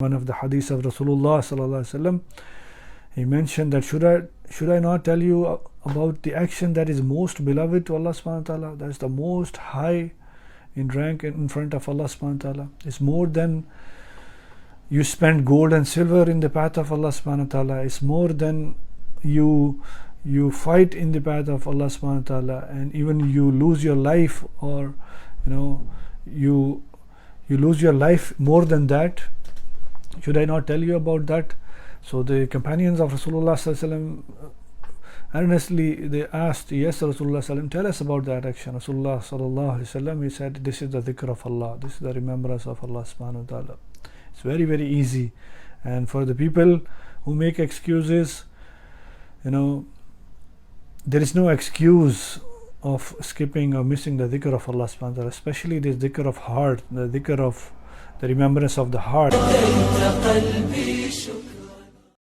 One of the hadiths of Rasulullah sallallahu alaihi wasallam, he mentioned that should I not tell you about the action that is most beloved to Allah subhanahu wa ta'ala, that is the most high in rank in front of Allah subhanahu wa ta'ala. It's more than you spend gold and silver in the path of Allah subhanahu wa ta'ala. It's more than you fight in the path of Allah subhanahu wa ta'ala, and even you lose your life, or you lose your life more than that. Should I not tell you about that? So the companions of Rasulullah sallallahu alaihi wasallam earnestly they asked, yes Rasulullah sallallahu alaihi wasallam, tell us about that action. Rasulullah sallallahu alaihi wasallam, he said, this is the Zikr of Allah, this is the remembrance of Allah subhanahu wa ta'ala. It's very, very easy. And for the people who make excuses, there is no excuse of skipping or missing the Zikr of Allah subhanahu wa ta'ala, especially this Zikr of heart, the Zikr of the remembrance of the heart.